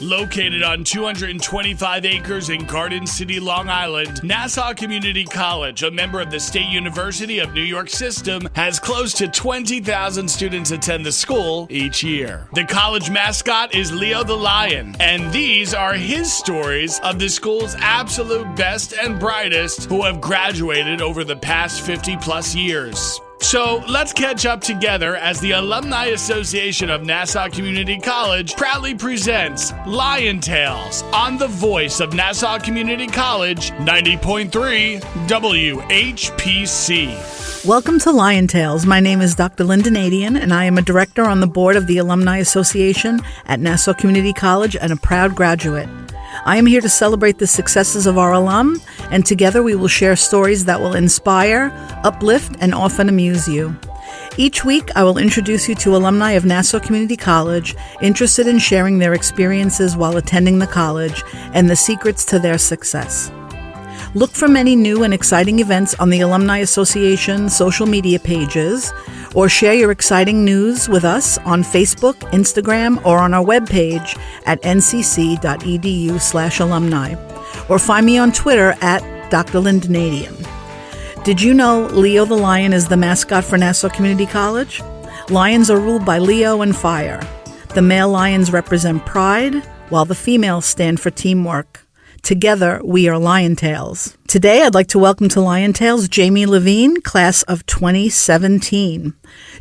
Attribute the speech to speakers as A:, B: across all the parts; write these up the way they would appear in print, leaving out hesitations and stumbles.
A: Located on 225 acres in Garden City, Long Island, Nassau Community College, a member of the State University of New York system, has close to 20,000 students attend the school each year. The college mascot is Leo the Lion, and these are his stories of the school's absolute best and brightest who have graduated over the past 50 plus years. So let's catch up together as the Alumni Association of Nassau Community College proudly presents Lion Tales on the voice of Nassau Community College, 90.3 WHPC.
B: Welcome to Lion Tales. My name is Dr. Lynnda Nadien, and I am a director on the board of the Alumni Association at Nassau Community College and a proud graduate. I am here to celebrate the successes of our alum, and together we will share stories that will inspire, uplift, and often amuse you. Each week, I will introduce you to alumni of Nassau Community College interested in sharing their experiences while attending the college and the secrets to their success. Look for many new and exciting events on the Alumni Association social media pages, or share your exciting news with us on Facebook, Instagram, or on our webpage at ncc.edu/alumni, or find me on Twitter at Dr. Lynnda Nadien. Did you know Leo the Lion is the mascot for Nassau Community College? Lions are ruled by Leo and fire. The male lions represent pride, while the females stand for teamwork. Together, we are Lion Tales. Today, I'd like to welcome to Lion Tales Jamie Levine, class of 2017.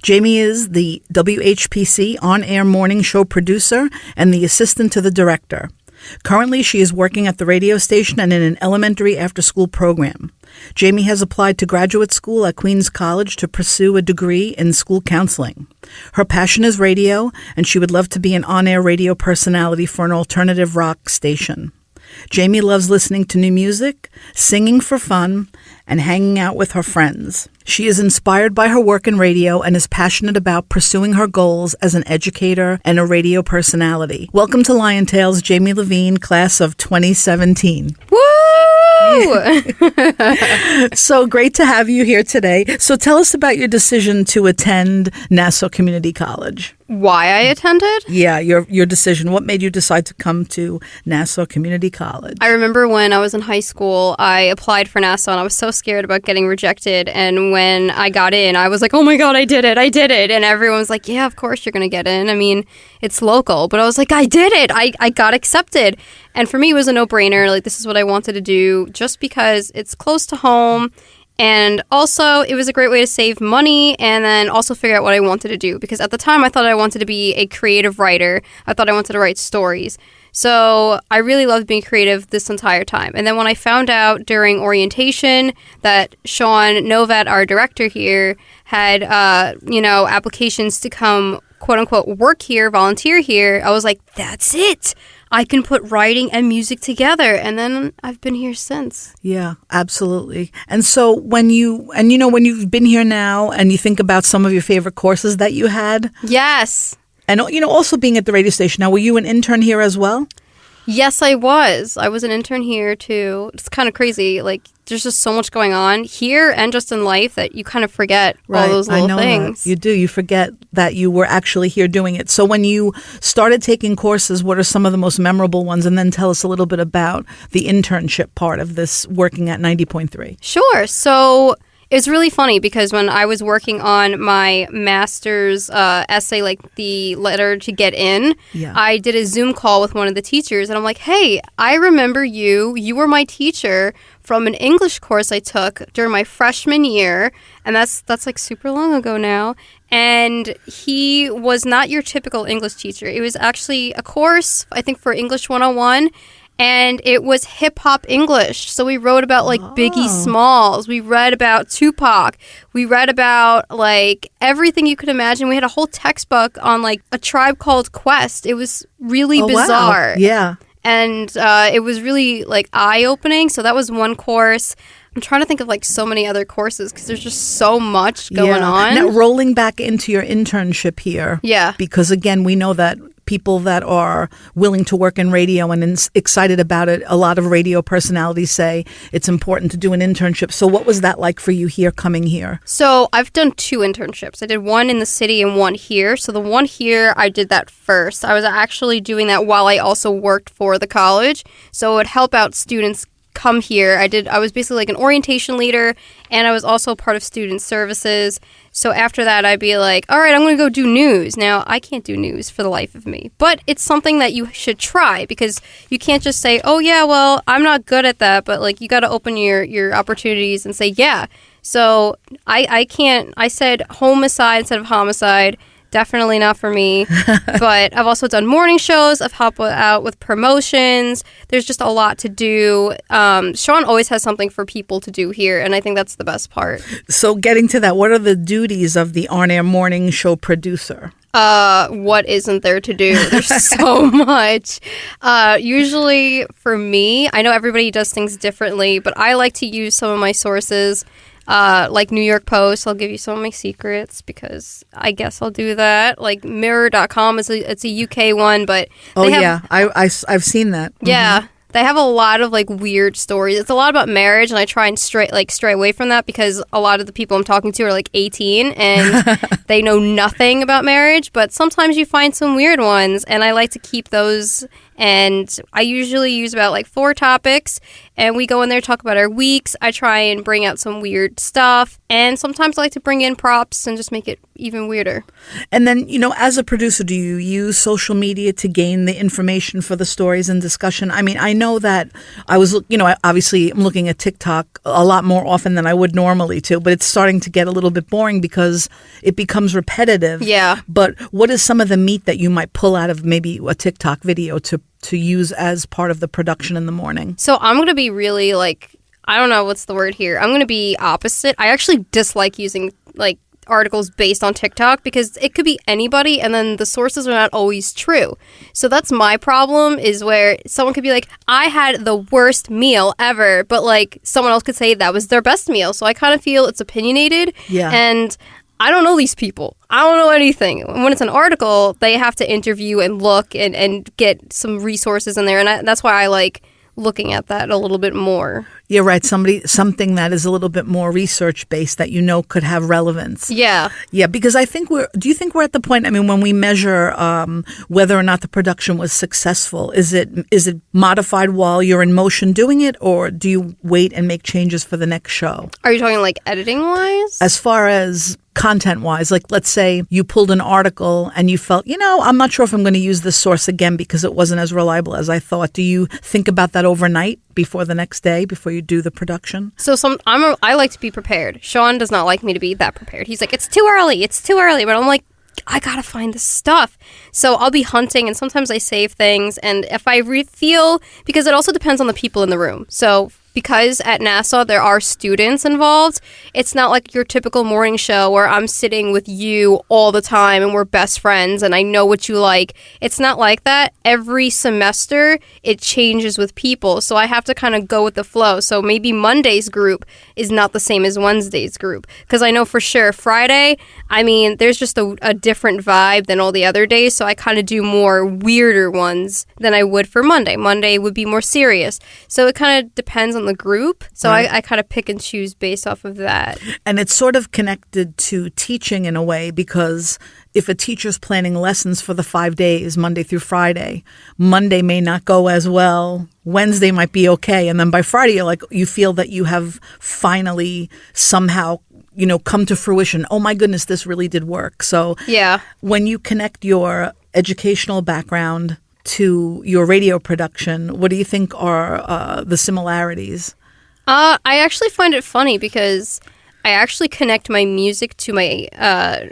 B: Jamie is the WHPC on-air morning show producer and the assistant to the director. Currently, she is working at the radio station and in an elementary after-school program. Jamie has applied to graduate school at Queens College to pursue a degree in school counseling. Her passion is radio, and she would love to be an on-air radio personality for an alternative rock station. Jamie loves listening to new music, singing for fun, and hanging out with her friends. She is inspired by her work in radio and is passionate about pursuing her goals as an educator and a radio personality. Welcome to Lion Tales, Jamie Levine, class of 2017.
C: Woo!
B: So great to have you here today. So tell us about your decision to attend Nassau Community College.
C: Why I attended?
B: Yeah, your decision. What made you decide to come to Nassau Community College?
C: I remember when I was in high school, I applied for Nassau and I was so scared about getting rejected. And when I got in, I was like, oh my God, I did it. And everyone was like, yeah, of course you're going to get in. I mean, it's local. But I was like, I did it. I got accepted. And for me, it was a no-brainer. Like, this is what I wanted to do just because it's close to home. And also, it was a great way to save money and then also figure out what I wanted to do. Because at the time, I thought I wanted to be a creative writer. I thought I wanted to write stories. So I really loved being creative this entire time. And then when I found out during orientation that Sean Novat, our director here, had, applications to come, quote unquote, work here, volunteer here, I was like, that's it. I can put writing and music together. And then I've been here since.
B: Yeah, absolutely. And so when you've been here now and you think about some of your favorite courses that you had.
C: Yes.
B: And, also being at the radio station. Now, were you an intern here as well?
C: Yes, I was. I was an intern here too. It's kind of crazy. Like, there's just so much going on here and just in life that you kind of forget all those little things.
B: That. You do. You forget that you were actually here doing it. So when you started taking courses, what are some of the most memorable ones? And then tell us a little bit about the internship part of this working at 90.3.
C: Sure. So it's really funny because when I was working on my master's essay, like the letter to get in, I did a Zoom call with one of the teachers. And I'm like, hey, I remember you. You were my teacher from an English course I took during my freshman year. And that's like super long ago now. And he was not your typical English teacher. It was actually a course, I think, for English 101. And it was hip-hop English. So we wrote about, like, Biggie Smalls. We read about Tupac. We read about, like, everything you could imagine. We had a whole textbook on, like, A Tribe Called Quest. It was really bizarre.
B: Wow. Yeah.
C: And it was really, like, eye-opening. So that was one course. I'm trying to think of, like, so many other courses because there's just so much going on.
B: Now, rolling back into your internship here.
C: Yeah.
B: Because, again, we know that people that are willing to work in radio and excited about it. A lot of radio personalities say it's important to do an internship. So what was that like for you here, coming here?
C: So I've done 2 internships. I did one in the city and one here. So the one here, I did that first. I was actually doing that while I also worked for the college. So it would help out students come here. I was basically like an orientation leader, and I was also part of student services. So after that, I'd be like, all right, I'm going to go do news. Now, I can't do news for the life of me, but it's something that you should try, because you can't just say, oh yeah, well, I'm not good at that, but like you got to open your opportunities and say, yeah. So I said homicide instead of homicide. Definitely not for me. But I've also done morning shows. I've helped out with promotions. There's just a lot to do. Sean always has something for people to do here, and I think that's the best part.
B: So getting to that, what are the duties of the on-air morning show producer?
C: What isn't there to do? There's so much. Usually for me, I know everybody does things differently, but I like to use some of my sources. Like New York Post, I'll give you some of my secrets because I guess I'll do that. Like Mirror.com it's a UK one, but
B: I've seen that.
C: Yeah. Mm-hmm. They have a lot of like weird stories. It's a lot about marriage, and I try and stray away from that because a lot of the people I'm talking to are like 18 and they know nothing about marriage, but sometimes you find some weird ones, and I like to keep those. And I usually use about like 4 topics, and we go in there, talk about our weeks. I try and bring out some weird stuff, and sometimes I like to bring in props and just make it even weirder.
B: And then, as a producer, do you use social media to gain the information for the stories and discussion? I mean, I know that I was, obviously I'm looking at TikTok a lot more often than I would normally too, but it's starting to get a little bit boring because it becomes repetitive.
C: Yeah.
B: But what is some of the meat that you might pull out of maybe a TikTok video to use as part of the production in the morning?
C: So I'm going to be really I don't know what's the word here. I'm going to be opposite. I actually dislike using articles based on TikTok because it could be anybody and then the sources are not always true. So that's my problem, is where someone could be like, I had the worst meal ever, but someone else could say that was their best meal. So I kind of feel it's opinionated.
B: Yeah.
C: And I don't know these people. I don't know anything. When it's an article, they have to interview and look and get some resources in there. And that's why I like looking at that a little bit more.
B: You're right. Something that is a little bit more research-based that could have relevance.
C: Yeah.
B: Yeah, because do you think we're at the point, when we measure whether or not the production was successful, is it modified while you're in motion doing it, or do you wait and make changes for the next show?
C: Are you talking editing-wise?
B: As far as content-wise, let's say you pulled an article and you felt, I'm not sure if I'm going to use this source again because it wasn't as reliable as I thought. Do you think about that overnight before the next day, before you do the production?
C: So I like to be prepared. Sean does not like me to be that prepared. He's like, it's too early. But I'm like, I gotta find this stuff. So I'll be hunting, and sometimes I save things. And if I feel, because it also depends on the people in the room. So because at Nassau there are students involved, it's not like your typical morning show where I'm sitting with you all the time and we're best friends and I know what you like. It's not like that. Every semester it changes with people, so I have to kind of go with the flow. So maybe Monday's group is not the same as Wednesday's group, because I know for sure Friday, there's just a different vibe than all the other days, so I kind of do more weirder ones than I would for Monday. Monday would be more serious. So it kind of depends on the group. So right. I kind of pick and choose based off of that.
B: And it's sort of connected to teaching in a way, because if a teacher's planning lessons for the 5 days, Monday through Friday, Monday may not go as well. Wednesday might be okay. And then by Friday, you feel that you have finally somehow come to fruition. Oh my goodness, this really did work. So
C: yeah,
B: when you connect your educational background to your radio production, what do you think are the similarities?
C: I actually find it funny because I actually connect my music to my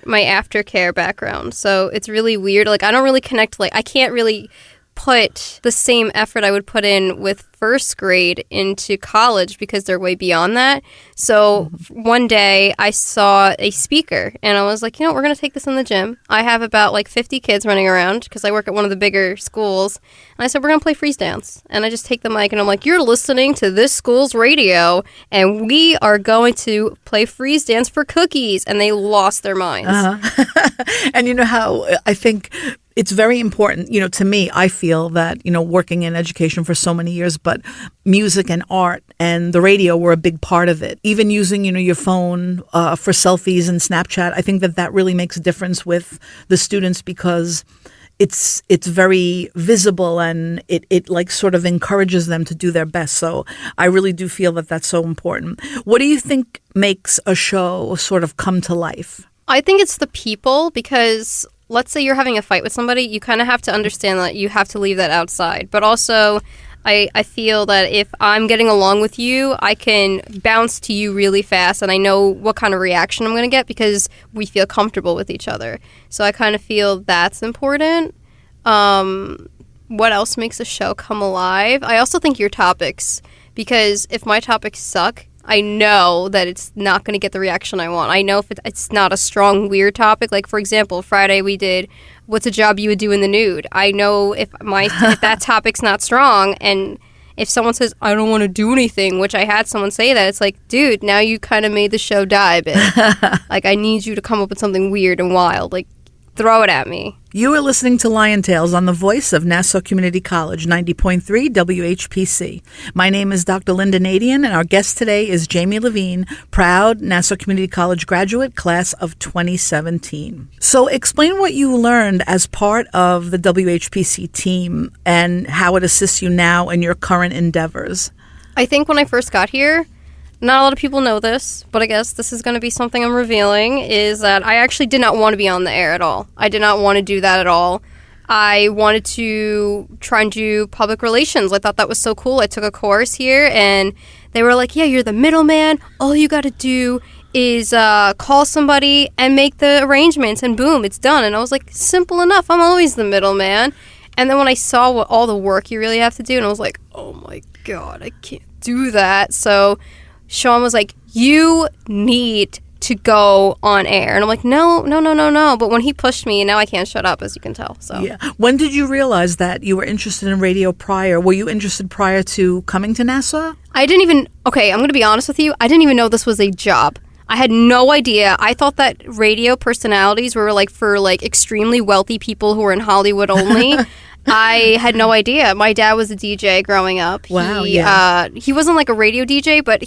C: my aftercare background. So it's really weird. I don't really connect. I can't really put the same effort I would put in with first grade into college because they're way beyond that. So one day I saw a speaker and I was like, we're going to take this in the gym. I have about 50 kids running around because I work at one of the bigger schools. And I said, we're going to play freeze dance. And I just take the mic and I'm like, you're listening to this school's radio and we are going to play freeze dance for cookies. And they lost their minds.
B: And how I think it's very important, to me. I feel that, working in education for so many years, but music and art and the radio were a big part of it. Even using, your phone for selfies and Snapchat, I think that really makes a difference with the students because it's very visible and it like sort of encourages them to do their best. So I really do feel that that's so important. What do you think makes a show sort of come to life?
C: I think it's the people, because let's say you're having a fight with somebody, you kind of have to understand that you have to leave that outside. But also, I feel that if I'm getting along with you, I can bounce to you really fast, and I know what kind of reaction I'm going to get because we feel comfortable with each other. So I kind of feel that's important. What else makes a show come alive? I also think your topics, because if my topics suck, I know that it's not going to get the reaction I want. I know if it's not a strong, weird topic. Like, for example, Friday we did, what's a job you would do in the nude? I know if that topic's not strong, and if someone says, I don't want to do anything, which I had someone say that, it's like, dude, now you kind of made the show die a bit. Like, I need you to come up with something weird and wild. Like, throw it at me.
B: You are listening to Lion Tales on the voice of Nassau Community College, 90.3 WHPC. My name is Dr. Lynnda Nadien, and our guest today is Jamie Levine, proud Nassau Community College graduate, class of 2017. So explain what you learned as part of the WHPC team and how it assists you now in your current endeavors.
C: I think when I first got here, not a lot of people know this, but I guess this is going to be something I'm revealing, is that I actually did not want to be on the air at all. I did not want to do that at all. I wanted to try and do public relations. I thought that was so cool. I took a course here, and they were like, yeah, you're the middleman. All you got to do is call somebody and make the arrangements, and boom, it's done. And I was like, simple enough. I'm always the middleman. And then when I saw what all the work you really have to do, and I was like, oh, my God, I can't do that. So Sean was like, you need to go on air. And I'm like, no. But when he pushed me, now I can't shut up, as you can tell. So
B: yeah. When did you realize that you were interested in radio prior? Were you interested prior to coming to Nassau?
C: I'm going to be honest with you. I didn't even know this was a job. I had no idea. I thought that radio personalities were like for like extremely wealthy people who were in Hollywood only. I had no idea. My dad was a DJ growing up.
B: Wow,
C: he wasn't like a radio DJ, but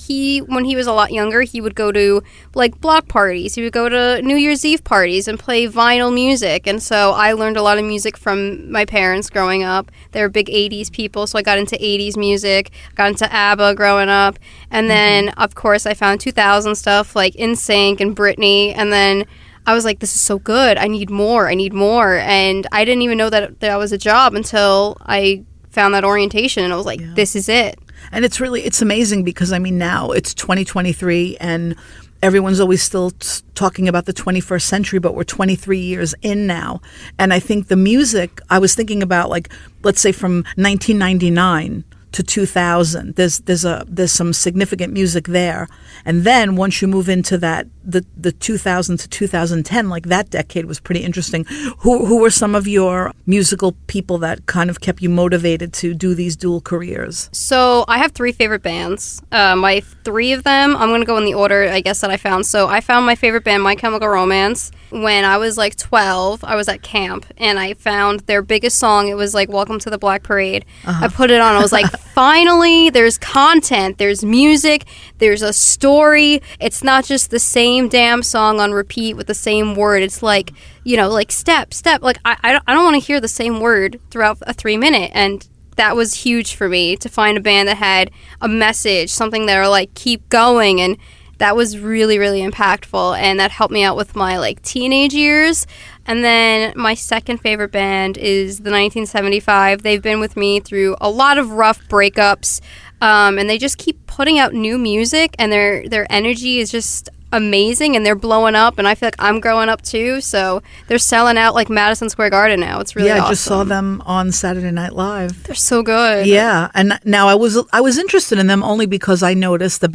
C: when he was a lot younger, he would go to like block parties. He would go to New Year's Eve parties and play vinyl music. And so I learned a lot of music from my parents growing up. They were big 80s people, so I got into 80s music, got into ABBA growing up. And then, of course, I found 2000 stuff like NSYNC and Britney. And then I was like, this is so good. I need more. And I didn't even know that was a job until I found that orientation. And I was like, This is it.
B: And it's amazing because, now it's 2023 and everyone's always still talking about the 21st century, but we're 23 years in now. And I think the music, I was thinking about, like, let's say from 1999 to 2000, there's some significant music there. And then once you move into that, the 2000 to 2010, like that decade was pretty interesting. Who were some of your musical people that kind of kept you motivated to do these dual careers?
C: So I have 3 favorite bands. My 3 of them, I'm going to go in the order, I guess, that I found. So I found my favorite band, My Chemical Romance. When I was like 12, I was at camp, and I found their biggest song. It was like Welcome to the Black Parade. I put it on. I was like, finally, there's content. There's music. There's a story. It's not just the same damn song on repeat with the same word. It's like, like step. Like, I don't want to hear the same word throughout a 3-minute. And that was huge for me, to find a band that had a message, something that are like, keep going. And that was really, really impactful, and that helped me out with my like teenage years. And then my second favorite band is the 1975. They've been with me through a lot of rough breakups, and they just keep putting out new music, and their energy is just amazing, and they're blowing up, and I feel like I'm growing up too. So they're selling out like Madison Square Garden now. It's really awesome.
B: I just saw them on Saturday Night Live.
C: They're so good.
B: Yeah, and now I was interested in them only because I noticed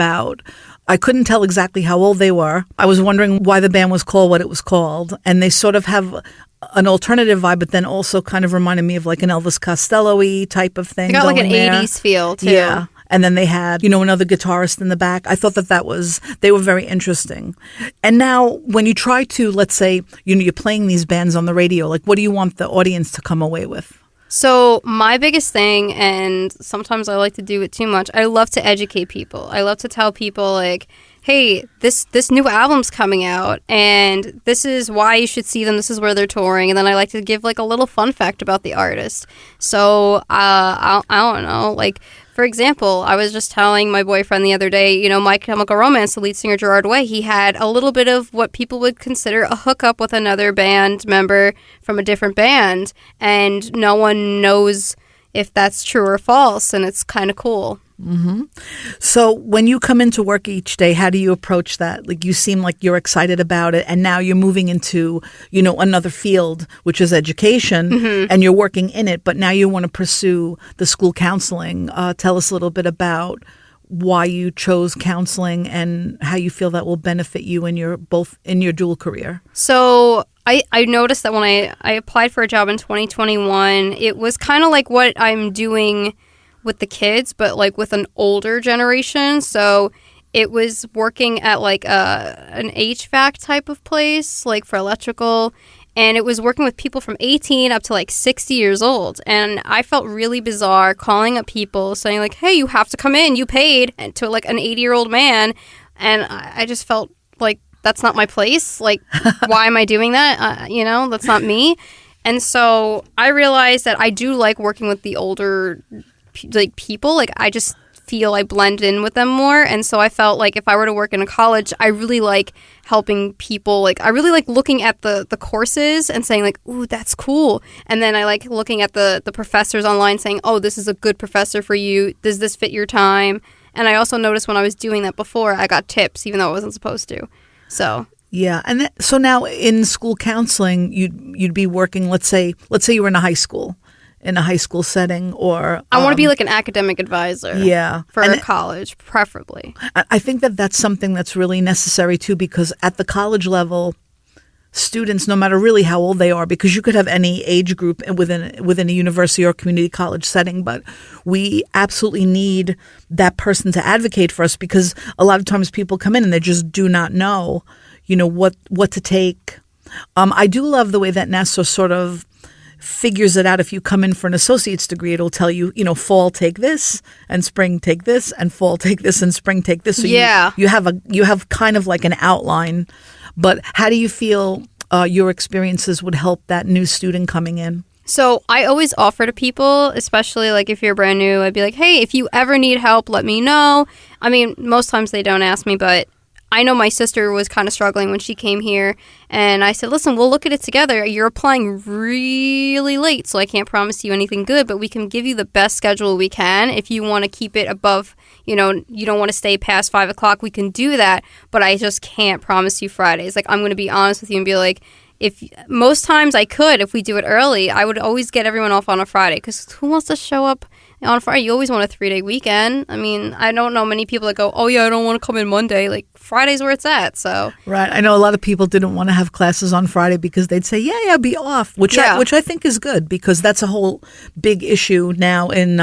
B: I couldn't tell exactly how old they were. I was wondering why the band was called what it was called. And they sort of have an alternative vibe, but then also kind of reminded me of like an Elvis Costello-y type of thing.
C: They got like an 80s feel, too.
B: Yeah. And then they had, another guitarist in the back. I thought they were very interesting. And now when you try to, let's say, you're playing these bands on the radio, like what do you want the audience to come away with?
C: So my biggest thing, and sometimes I like to do it too much, I love to educate people. I love to tell people like, hey, this new album's coming out and this is why you should see them. This is where they're touring. And then I like to give like a little fun fact about the artist. So I don't know, like, for example, I was just telling my boyfriend the other day, My Chemical Romance, the lead singer Gerard Way, he had a little bit of what people would consider a hookup with another band member from a different band, and no one knows if that's true or false, and it's kind of cool.
B: Mm-hmm. So when you come into work each day, how do you approach that? Like you seem like you're excited about it, and now you're moving into, another field, which is education, and you're working in it, but now you want to pursue the school counseling. Tell us a little bit about why you chose counseling and how you feel that will benefit you in your dual career.
C: So I noticed that when I applied for a job in 2021, it was kind of like what I'm doing with the kids, but like with an older generation. So it was working at like an HVAC type of place, like for electrical. And it was working with people from 18 up to like 60 years old. And I felt really bizarre calling up people saying like, hey, you have to come in, you paid, and to like an 80-year-old man. And I just felt like that's not my place. Like, why am I doing that? That's not me. And so I realized that I do like working with the older people. Like I just feel I blend in with them more, and so I felt like if I were to work in a college, I really like helping people. Like I really like looking at the courses and saying like, ooh, that's cool, and then I like looking at the professors online saying, oh, this is a good professor for you, does this fit your time? And I also noticed when I was doing that before, I got tips even though I wasn't supposed to. So
B: yeah, and so now in school counseling, you'd be working, let's say you were in a high school setting, or
C: I want to be like an academic advisor.
B: Yeah,
C: for a college, preferably.
B: I think that's something that's really necessary too, because at the college level, students, no matter really how old they are, because you could have any age group within a university or community college setting, but we absolutely need that person to advocate for us, because a lot of times people come in and they just do not know, what to take. I do love the way that NASA sort of figures it out. If you come in for an associate's degree, it'll tell you, fall take this, and spring take this, and fall take this, and spring take this. So
C: yeah,
B: you have kind of like an outline. But how do you feel your experiences would help that new student coming in?
C: So I always offer to people, especially like if you're brand new, I'd be like, hey, if you ever need help, let me know. I mean, most times they don't ask me, but I know my sister was kind of struggling when she came here, and I said, listen, we'll look at it together. You're applying really late, so I can't promise you anything good, but we can give you the best schedule we can. If you want to keep it above, you don't want to stay past 5 o'clock, we can do that, but I just can't promise you Fridays. Like, I'm going to be honest with you and be like, if most times I could, if we do it early, I would always get everyone off on a Friday, because who wants to show up on Friday? You always want a 3-day weekend. I mean, I don't know many people that go, oh yeah, I don't want to come in Monday. Like, Friday's where it's at. So
B: right, I know a lot of people didn't want to have classes on Friday because they'd say, yeah, be off, which I think is good, because that's a whole big issue now in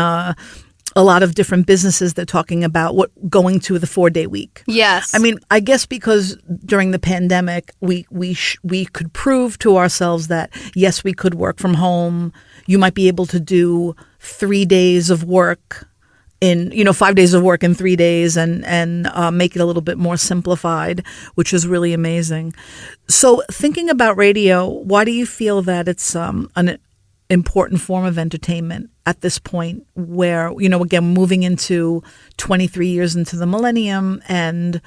B: a lot of different businesses. They're talking about going to the 4-day week.
C: Yes.
B: I mean, I guess because during the pandemic, we could prove to ourselves that, yes, we could work from home. You might be able to do 3 days of work 5 days of work in 3 days, and make it a little bit more simplified, which is really amazing. So thinking about radio, why do you feel that it's an important form of entertainment at this point where, again, moving into 23 years into the millennium, and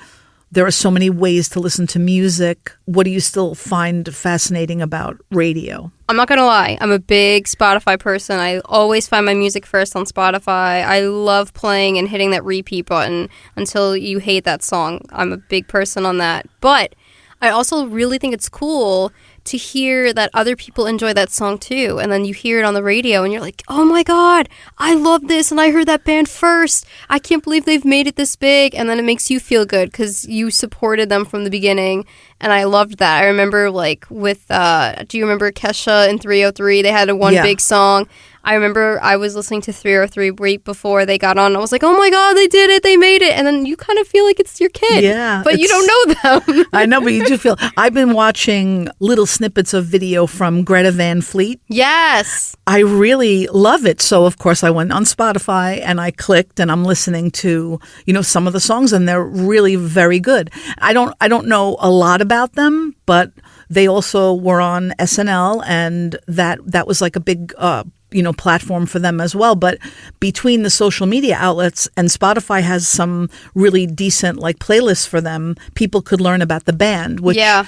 B: there are so many ways to listen to music? What do you still find fascinating about radio?
C: I'm not going to lie. I'm a big Spotify person. I always find my music first on Spotify. I love playing and hitting that repeat button until you hate that song. I'm a big person on that. But I also really think it's cool to hear that other people enjoy that song too, and then you hear it on the radio and you're like, oh my god, I love this, and I heard that band first, I can't believe they've made it this big, and then it makes you feel good because you supported them from the beginning, and I loved that. I remember like with do you remember Kesha in 303? They had one big song. I remember I was listening to 303 right before they got on. I was like, oh my God, they did it. They made it. And then you kind of feel like it's your kid.
B: Yeah.
C: But you don't know them.
B: I know, but you do feel. I've been watching little snippets of video from Greta Van Fleet.
C: Yes.
B: I really love it. So, of course, I went on Spotify and I clicked and I'm listening to, some of the songs, and they're really very good. I don't know a lot about them, but they also were on SNL, and that was like a big platform for them as well. But between the social media outlets, and Spotify has some really decent like playlists for them, people could learn about the band. Which,
C: yeah.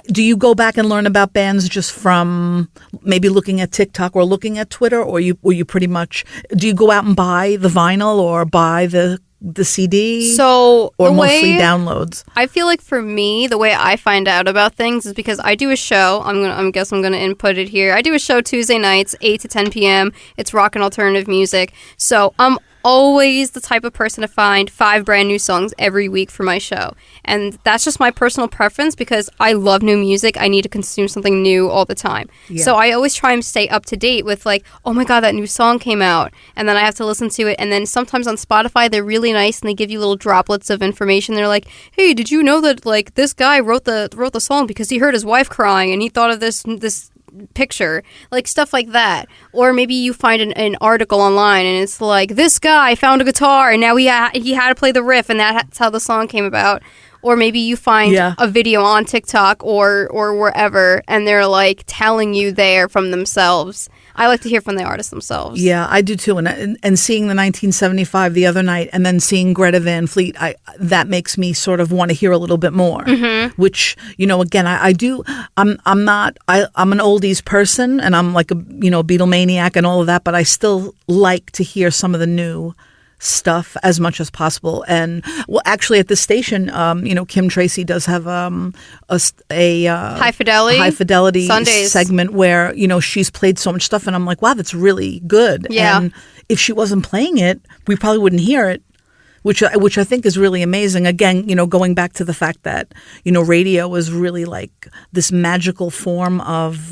B: Do you go back and learn about bands just from maybe looking at TikTok or looking at Twitter, or you pretty much, do you go out and buy the vinyl or buy the CD?
C: So
B: or mostly downloads?
C: I feel like for me, the way I find out about things is because I do a show. I'm gonna input it here. I do a show Tuesday nights, 8 to 10 p.m. It's rock and alternative music. So I'm always the type of person to find 5 brand new songs every week for my show. And that's just my personal preference because I love new music. I need to consume something new all the time. Yeah. So I always try and stay up to date with like, oh my God, that new song came out. And then I have to listen to it. And then sometimes on Spotify, they're really nice and they give you little droplets of information. They're like, hey, did you know that like this guy wrote the song because he heard his wife crying and he thought of this picture, like stuff like that. Or maybe you find an article online and it's like, this guy found a guitar and now he had to play the riff and that's how the song came about. Or maybe you find a video on TikTok or wherever and they're like telling you there from themselves. I like to hear from the artists themselves.
B: Yeah, I do too. And seeing the 1975 the other night and then seeing Greta Van Fleet, that makes me sort of want to hear a little bit more. Mm-hmm. Which, again, I do. I'm an oldies person and I'm like a Beatle maniac and all of that, but I still like to hear some of the new stuff as much as possible. And well, actually at this station, Kim Tracy does have a high fidelity
C: Sundays
B: segment where she's played so much stuff and I'm like, wow, that's really good.
C: Yeah.
B: And if she wasn't playing it, we probably wouldn't hear it, which I think is really amazing. Again, going back to the fact that radio is really like this magical form of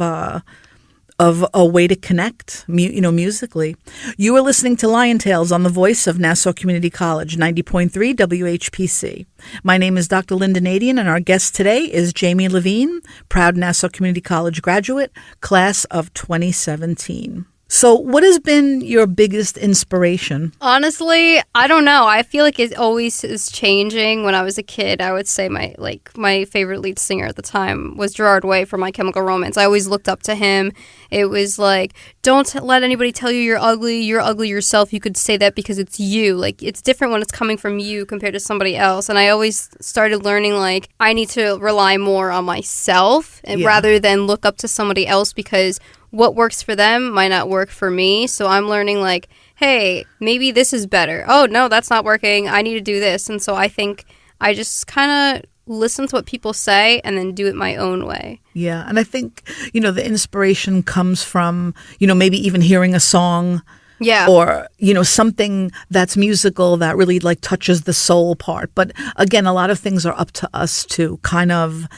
B: a way to connect, musically. You are listening to Lion Tales on the voice of Nassau Community College, 90.3 WHPC. My name is Dr. Lynnda Nadien, and our guest today is Jamie Levine, proud Nassau Community College graduate, class of 2017. So what has been your biggest inspiration?
C: Honestly, I don't know. I feel like it always is changing. When I was a kid, I would say my favorite lead singer at the time was Gerard Way from My Chemical Romance. I always looked up to him. It was like, don't let anybody tell you you're ugly. You're ugly yourself. You could say that because it's you. Like, it's different when it's coming from you compared to somebody else. And I always started learning, like, I need to rely more on myself rather than look up to somebody else because what works for them might not work for me. So I'm learning like, hey, maybe this is better. Oh, no, that's not working. I need to do this. And so I think I just kind of listen to what people say and then do it my own way.
B: Yeah. And I think, the inspiration comes from, maybe even hearing a song.
C: Yeah.
B: Or, something that's musical that really like touches the soul part. But again, a lot of things are up to us to kind of,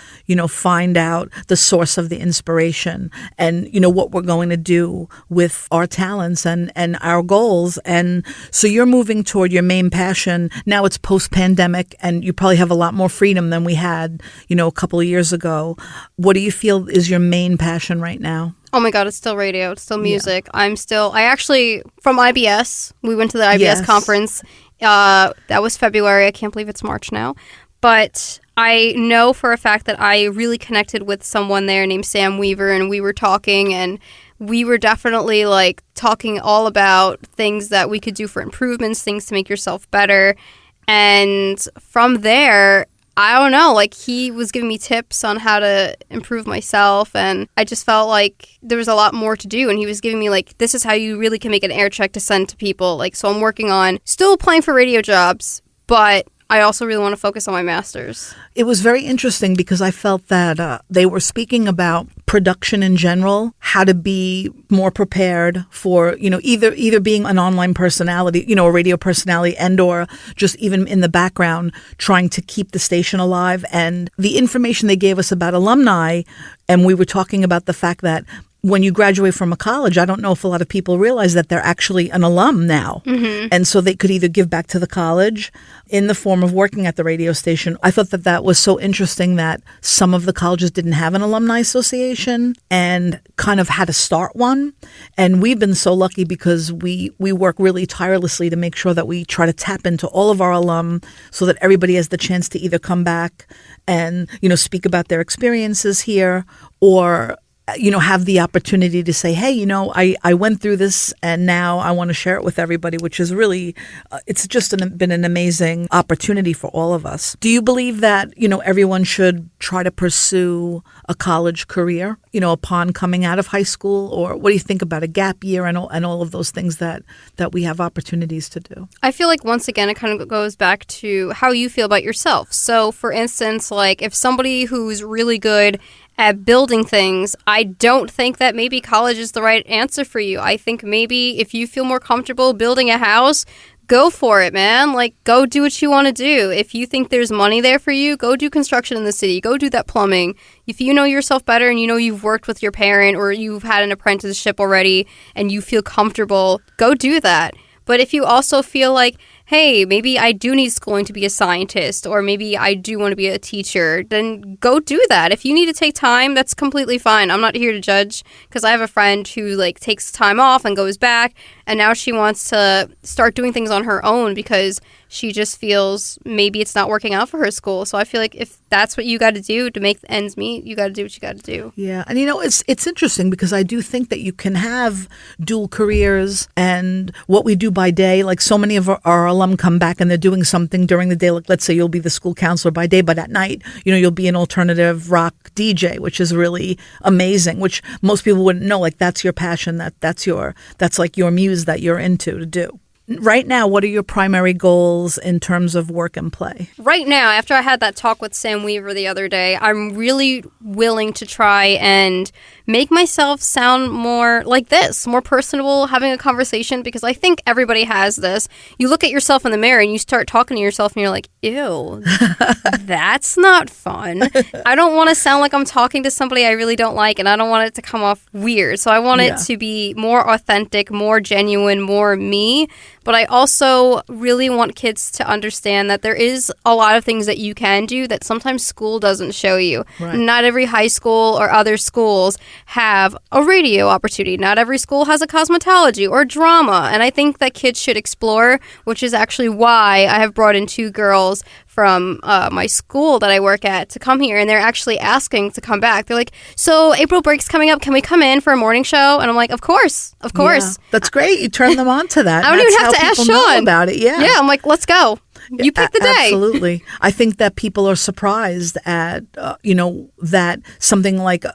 B: find out the source of the inspiration and, what we're going to do with our talents and our goals. And so you're moving toward your main passion. Now it's post-pandemic and you probably have a lot more freedom than we had, a couple of years ago. What do you feel is your main passion right now?
C: Oh my God, it's still radio. It's still music. Yeah. I actually, from IBS, we went to the IBS conference. That was February. I can't believe it's March now. But I know for a fact that I really connected with someone there named Sam Weaver, and we were talking, and we were definitely like talking all about things that we could do for improvements, things to make yourself better. And from there, I don't know, like he was giving me tips on how to improve myself, and I just felt like there was a lot more to do, and he was giving me like, this is how you really can make an air check to send to people. Like, so I'm working on still applying for radio jobs, but I also really want to focus on my master's.
B: It was very interesting because I felt that they were speaking about production in general, how to be more prepared for, either being an online personality, a radio personality, and or just even in the background trying to keep the station alive. And the information they gave us about alumni, and we were talking about the fact that when you graduate from a college, I don't know if a lot of people realize that they're actually an alum now. And so they could either give back to the college in the form of working at the radio station. I thought that that was so interesting that some of the colleges didn't have an alumni association and kind of had to start one. And we've been so lucky because we work really tirelessly to make sure that we try to tap into all of our alum so that everybody has the chance to either come back and, speak about their experiences here or have the opportunity to say, hey, I went through this and now I want to share it with everybody, which is really, it's just been an amazing opportunity for all of us. Do you believe that, everyone should try to pursue a college career, upon coming out of high school? Or what do you think about a gap year and all of those things that we have opportunities to do?
C: I feel like, once again, it kind of goes back to how you feel about yourself. So, for instance, like if somebody who's really good at building things, I don't think that maybe college is the right answer for you. I think maybe if you feel more comfortable building a house, go for it, man. Like, go do what you want to do. If you think there's money there for you, go do construction in the city. Go do that plumbing. If you know yourself better and you've worked with your parent or you've had an apprenticeship already and you feel comfortable, go do that. But if you also feel like, hey, maybe I do need schooling to be a scientist, or maybe I do want to be a teacher, then go do that. If you need to take time, that's completely fine. I'm not here to judge, because I have a friend who takes time off and goes back, and now she wants to start doing things on her own because she just feels maybe it's not working out for her school. So I feel like if that's what you got to do to make ends meet, you got to do what you got to do.
B: Yeah. And it's interesting because I do think that you can have dual careers, and what we do by day, like so many of our alum come back and they're doing something during the day. Like, let's say you'll be the school counselor by day, but at night, you'll be an alternative rock DJ, which is really amazing, which most people wouldn't know. Like, that's your passion. That's like your muse that you're into to do. Right now, what are your primary goals in terms of work and play?
C: Right now, after I had that talk with Sam Weaver the other day, I'm really willing to try and make myself sound more like this, more personable, having a conversation, because I think everybody has this. You look at yourself in the mirror and you start talking to yourself and you're like, ew, that's not fun. I don't want to sound like I'm talking to somebody I really don't like, and I don't want it to come off weird. So I want it to be more authentic, more genuine, more me. But I also really want kids to understand that there is a lot of things that you can do that sometimes school doesn't show you. Right. Not every high school or other schools have a radio opportunity. Not every school has a cosmetology or drama. And I think that kids should explore, which is actually why I have brought in 2 girls from my school that I work at to come here, and they're actually asking to come back. They're like, so April break's coming up, can we come in for a morning show? And I'm like, of course. Yeah,
B: that's great. You turn them on to that.
C: I don't even have to ask Sean
B: about it. Yeah,
C: I'm like, let's go. You pick the day.
B: Absolutely. I think that people are surprised at that something like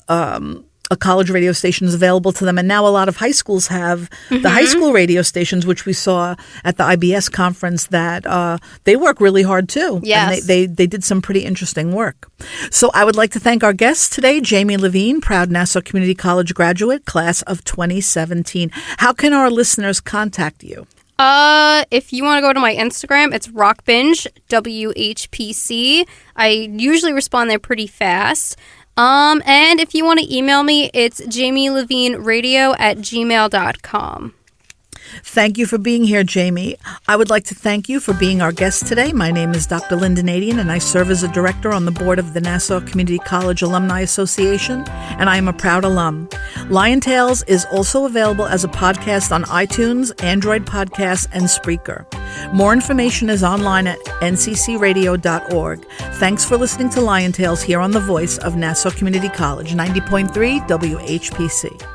B: a college radio station is available to them. And now a lot of high schools have the high school radio stations, which we saw at the IBS conference, that they work really hard too.
C: Yes.
B: And they did some pretty interesting work. So I would like to thank our guests today, Jamie Levine, proud Nassau Community College graduate, class of 2017. How can our listeners contact you?
C: If you want to go to my Instagram, it's rockbinge, WHPC. I usually respond there pretty fast. And if you want to email me, it's jamielevineradio@gmail.com.
B: Thank you for being here, Jamie. I would like to thank you for being our guest today. My name is Dr. Lynnda Nadien, and I serve as a director on the board of the Nassau Community College Alumni Association, and I am a proud alum. Lion Tales is also available as a podcast on iTunes, Android Podcasts, and Spreaker. More information is online at nccradio.org. Thanks for listening to Lion Tales here on the voice of Nassau Community College, 90.3 WHPC.